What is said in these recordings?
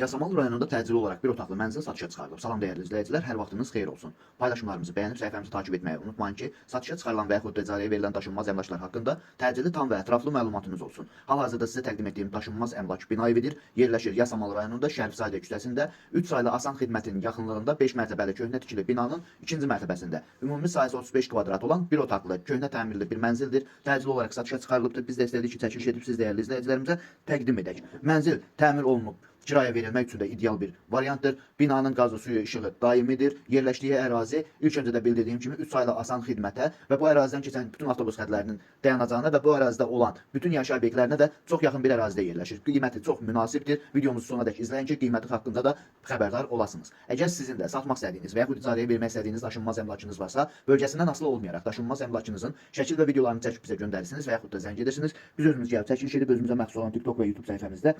Yasamal rayonunda təcili olaraq bir otaqlı mənzil satışa çıxarılıb. Salam dəyərli izləyicilər, hər vaxtınız xeyir olsun. Paylaşımlarımızı bəyənib səhifəmizi takib etməyi unutmayın ki, satışa çıxarılan və yaxud da icarəyə verilən daşınmaz əmlaklar haqqında təcili, tam və ətraflı məlumatınız olsun. Hal-hazırda sizə təqdim etdiyim daşınmaz əmlak bina evidir. Yerləşir Yasamal rayonunda Şərifzadə küçəsində 3 saylı Asan xidmətinin yaxınlığında 5 mərtəbəli köhnə tikili binanın 2-ci mərtəbəsində. Ümumi sahəsi 35 kvadrat olan bir otaqlı, köhnə təmirli bir mənzildir. Təcili olaraq satışa çıxarılıbdır. Biz də istədik ki, çəkiliş edib siz dəyərli izləyicilərimizə təqdim edək. Mənzil təmir olunub. Kiraya verilmək üçün də ideal bir variantdır. Binanın qazı, suyu, işığı daimidir. Yerləşdiyi ərazi ilk öncə də bildirdiyim kimi 3 saylı Asan xidmətə və bu ərazidən keçən bütün avtobus xətlərinin dayanacağına və bu ərazidə olan bütün yaşayış obyektlərinə də çox yaxın bir ərazidə yerləşir. Qiyməti çox münasibdir. Videomuzu sonadək izləyin ki, qiyməti haqqında da xəbərdar olasınız. Əgər sizin də satmaq istədiyiniz və yaxud icarəyə vermək istədiyiniz daşınmaz əmlakınız varsa, bölgəsindən asılı olmayaraq daşınmaz əmlakınızın şəkil və videolarını çəkib bizə göndərirsiniz və yaxud da zəng edirsiniz. Biz özümüz gəlib çəkiliş edib özümüzə məxsus olan TikTok və YouTube səhifəmizdə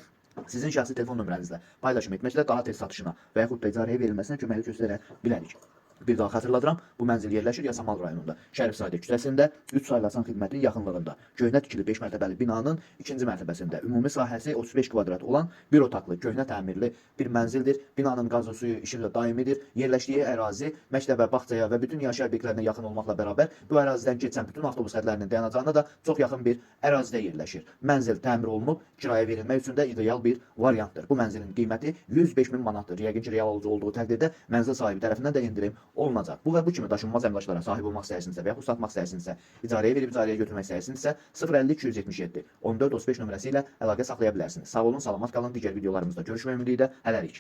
sizin şəxsi telefon nömrənizlə paylaşım etməklə daha tez satışına və yaxud da icarəyə verilməsinə köməklik göstərə bilərik. Bir daha xatırladıram, bu mənzil yerləşir Yasamal rayonunda, Şərifzadə küçəsində 3 saylı Asan xidmətinin yaxınlığında, köhnə tikili 5 mərtəbəli binanın 2-ci mərtəbəsində, ümumi sahəsi 35 kvadrat olan bir otaqlı, köhnə təmirli bir mənzildir. Binanın qazı, suyu, işığı daimidir. Yerləşdiyi ərazi məktəbə, bağçaya və bütün yaşayış obyektlərinə yaxın olmaqla bərabər bu ərazidən keçən bütün avtobus xətlərinin dayanacağına da çox yaxın bir ərazidə yerləşir. Mənzil təmir olunub, kirayə verilmək üçün də ideal bir variantdır. Bu mənzilin qiyməti 105 min manatdır. Yəqin ki, real alıcı olduğu təqdirdə mənzil sahibi tərəfindən də endirim olunacaq. Bu və bu kimi daşınmaz əmlaklara sahib olmaq istəyirsinizsə və yaxud satmaq istəyirsinizsə, icarəyə verib icarəyə götürmək istəyirsinizsə 050 277 14 35 nömrəsi ilə əlaqə saxlaya bilərsiniz. Sağ olun, salamat qalın. Digər videolarımızda görüşmək ümidi ilə hələlik.